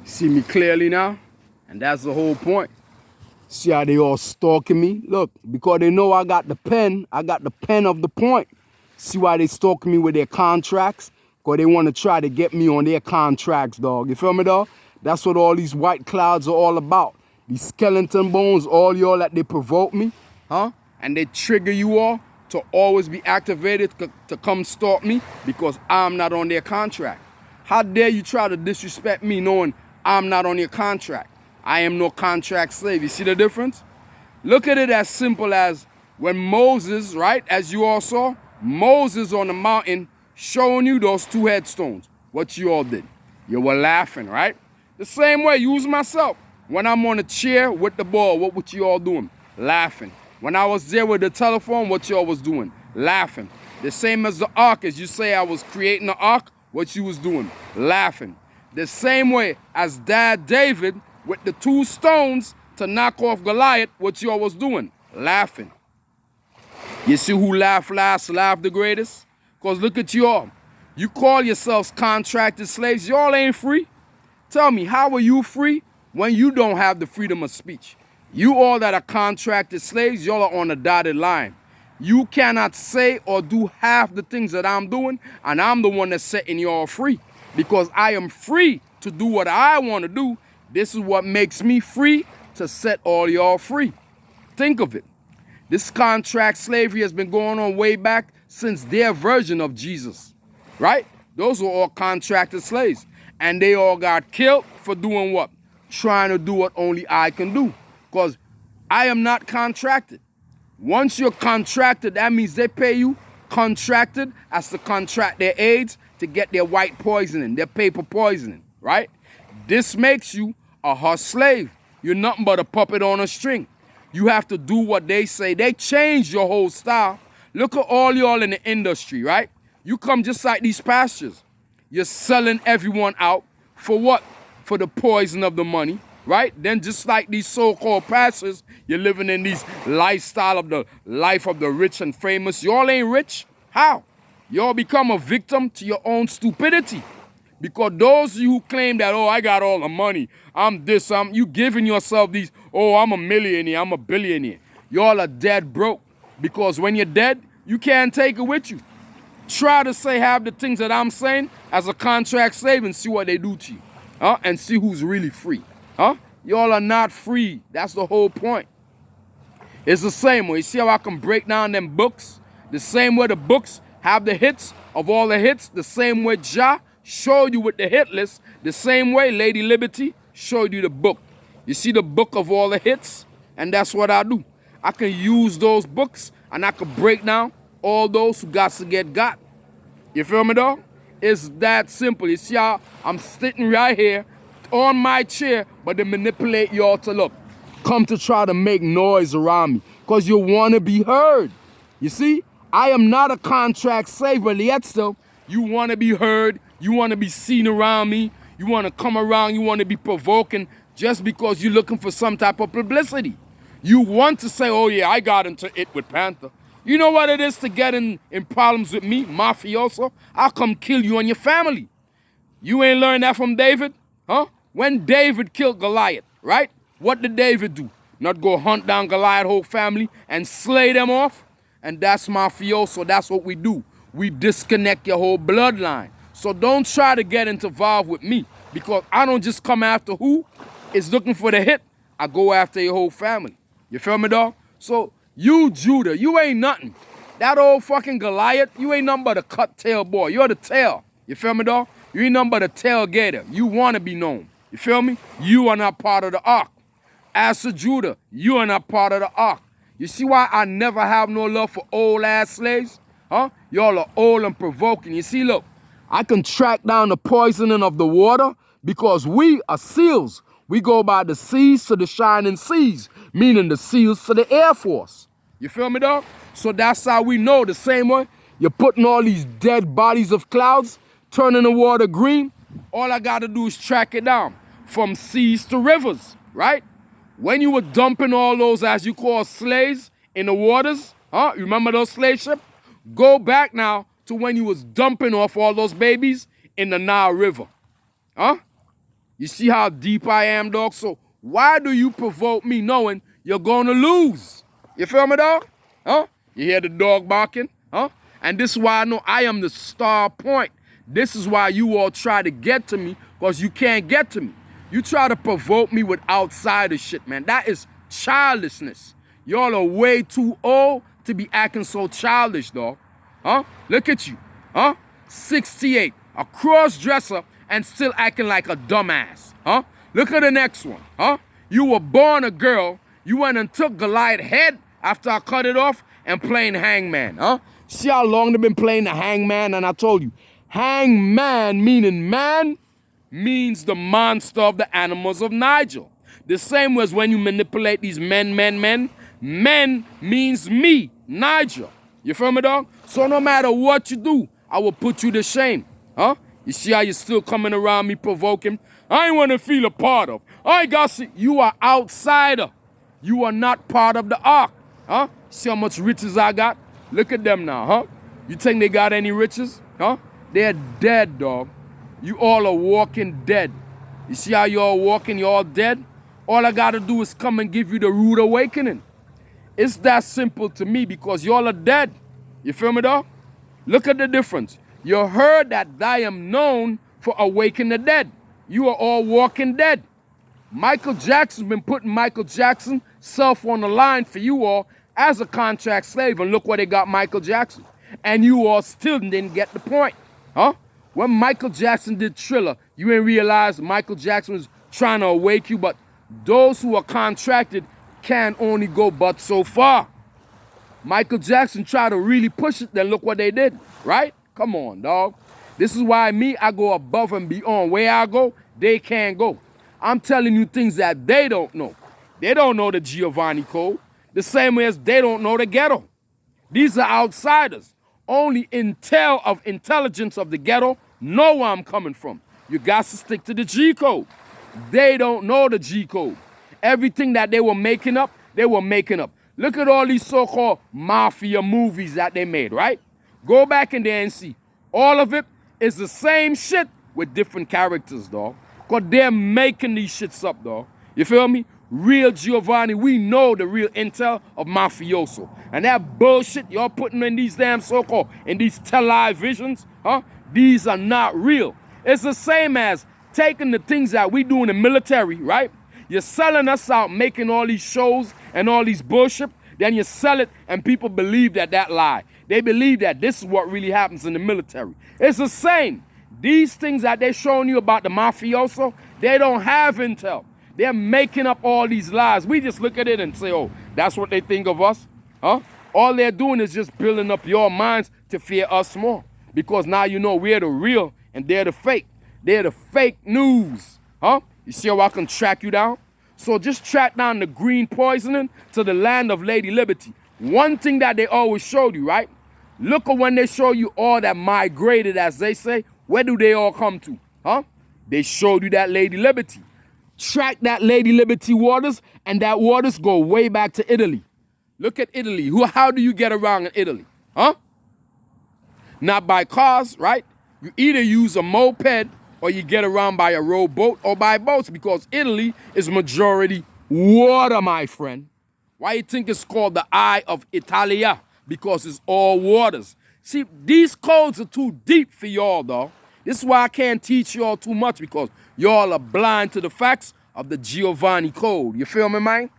See me clearly now? And that's the whole point. See how they all stalking me? Look, because they know I got the pen of the point. See why they stalking me with their contracts? Because they want to try to get me on their contracts, dog. You feel me, dog? That's what all these white clouds are all about. These skeleton bones, all y'all that they provoke me, huh? And they trigger you all to always be activated to come stalk me because I'm not on their contract. How dare you try to disrespect me knowing I'm not on your contract? I am no contract slave. You see the difference? Look at it as simple as when Moses, right, as you all saw, Moses on the mountain showing you those 2 headstones. What you all did? You were laughing, right? The same way, use myself. When I'm on a chair with the ball, what you all doing? Laughing. When I was there with the telephone, what y'all was doing? Laughing. The same as the ark, as you say I was creating the ark, what you was doing? Laughing. The same way as Dad David with the 2 stones to knock off Goliath, what y'all was doing? Laughing. You see who laughed last, laughed the greatest? Because look at y'all. You call yourselves contracted slaves. Y'all ain't free. Tell me, how are you free when you don't have the freedom of speech? You all that are contracted slaves, y'all are on a dotted line. You cannot say or do half the things that I'm doing, and I'm the one that's setting y'all free. Because I am free to do what I want to do. This is what makes me free to set all y'all free. Think of it. This contract slavery has been going on way back since their version of Jesus, right? Those were all contracted slaves. And they all got killed for doing what? Trying to do what only I can do. Because I am not contracted. Once you're contracted, that means they pay you contracted as to contract their aids to get their white poisoning, their paper poisoning, right? This makes you a hush slave. You're nothing but a puppet on a string. You have to do what they say. They changed your whole style. Look at all y'all in the industry, right? You come just like these pastors. You're selling everyone out for what? For the poison of the money, right? Then just like these so-called pastors, you're living in these lifestyle of the life of the rich and famous. Y'all ain't rich. How? Y'all become a victim to your own stupidity. Because those of you who claim that, oh, I got all the money, I'm this, you giving yourself these, oh, I'm a millionaire, I'm a billionaire. Y'all are dead broke. Because when you're dead, you can't take it with you. Try to say half the things that I'm saying as a contract slave and see what they do to you. And see who's really free. Y'all are not free. That's the whole point. It's the same way. You see how I can break down them books? The same way the books have the hits of all the hits. The same way Jah showed you with the hit list. The same way Lady Liberty showed you the book. You see the book of all the hits? And that's what I do. I can use those books and I can break down all those who got to get got. You feel me, dog? It's that simple. You see how I'm sitting right here on my chair, but they manipulate y'all to look. Come to try to make noise around me because you want to be heard. You see, I am not a contract slave, but yet still, you want to be heard. You want to be seen around me. You want to come around. You want to be provoking just because you're looking for some type of publicity. You want to say, oh yeah, I got into it with Panther. You know what it is to get in problems with me, mafioso? I'll come kill you and your family. You ain't learned that from David? When David killed Goliath, right? What did David do? Not go hunt down Goliath's whole family and slay them off? And that's mafioso. That's what we do. We disconnect your whole bloodline. So don't try to get involved with me because I don't just come after who is looking for the hit. I go after your whole family. You feel me, dog? So you, Judah, you ain't nothing. That old fucking Goliath, you ain't nothing but a cut tail boy. You're the tail. You feel me, dog? You ain't nothing but a tailgater. You want to be known. You feel me? You are not part of the ark. As for Judah, you are not part of the ark. You see why I never have no love for old-ass slaves? Y'all are old and provoking. You see, look, I can track down the poisoning of the water because we are seals. We go by the seas to the shining seas, meaning the seals to the Air Force. You feel me, dog? So that's how we know the same way. You're putting all these dead bodies of clouds, turning the water green. All I got to do is track it down from seas to rivers, right? When you were dumping all those, as you call, slaves in the waters, you remember those slave ships? Go back now to when you was dumping off all those babies in the Nile River, You see how deep I am, dog? So why do you provoke me knowing you're going to lose? You feel me, dog? Huh? You hear the dog barking? Huh? And this is why I know I am the star point. This is why you all try to get to me, because you can't get to me. You try to provoke me with outsider shit, man. That is childishness. Y'all are way too old to be acting so childish, dog. Huh? Look at you. Huh? 68. A cross-dresser and still acting like a dumbass. Huh? Look at the next one. Huh? You were born a girl. You went and took Goliath's head after I cut it off and playing hangman. Huh? See how long they've been playing the hangman? And I told you, hangman meaning man means the monster of the animals of Nigel. The same way as when you manipulate these men means me, Nigel. You feel me, dog? So no matter what you do, I will put you to shame. Huh? You see how you're still coming around me provoking? I ain't want to feel a part of. I got see. You are outsider. You are not part of the ark. Huh? See how much riches I got? Look at them now, huh? You think they got any riches? Huh? They're dead, dog. You all are walking dead. You see how you all walking, you all dead? All I got to do is come and give you the rude awakening. It's that simple to me because y'all are dead. You feel me, dog? Look at the difference. You heard that I am known for awakening the dead. You are all walking dead. Michael Jackson's been putting Michael Jackson's self on the line for you all as a contract slave. And look where they got Michael Jackson. And you all still didn't get the point. Huh? When Michael Jackson did Thriller, you didn't realize Michael Jackson was trying to awake you, but those who are contracted can only go but so far. Michael Jackson tried to really push it, then look what they did, right? Come on, dog. This is why I go above and beyond. Where I go, they can't go. I'm telling you things that they don't know. They don't know the Giovanni Code, the same way as they don't know the ghetto. These are outsiders. Only intel of intelligence of the ghetto know where I'm coming from. You got to stick to the G code. They don't know the G code. Everything that they were making up, they were making up. Look at all these so-called mafia movies that they made, right? Go back in there and see. All of it is the same shit with different characters, dog. Because they're making these shits up, dog. You feel me? Real Giovanni, we know the real intel of mafioso. And that bullshit y'all putting in these damn so-called, in these televisions, huh? These are not real. It's the same as taking the things that we do in the military, right? You're selling us out, making all these shows and all these bullshit. Then you sell it and people believe that lie. They believe that this is what really happens in the military. It's the same. These things that they're showing you about the mafioso, they don't have intel. They're making up all these lies. We just look at it and say, oh, that's what they think of us. Huh? All they're doing is just building up your minds to fear us more. Because now you know we're the real and they're the fake. They're the fake news. Huh? You see how I can track you down? So just track down the green poisoning to the land of Lady Liberty. One thing that they always showed you, right? Look at when they show you all that migrated, as they say, where do they all come to? Huh? They showed you that Lady Liberty. Track that Lady Liberty waters, and that waters go way back to Italy. Look at Italy. How do you get around in Italy? Huh? Not by cars, right? You either use a moped or you get around by a rowboat or by boats because Italy is majority water, my friend. Why you think it's called the Eye of Italia? Because it's all waters. See, these codes are too deep for y'all, though. This is why I can't teach y'all too much because y'all are blind to the facts of the Giovanni Code. You feel me, man?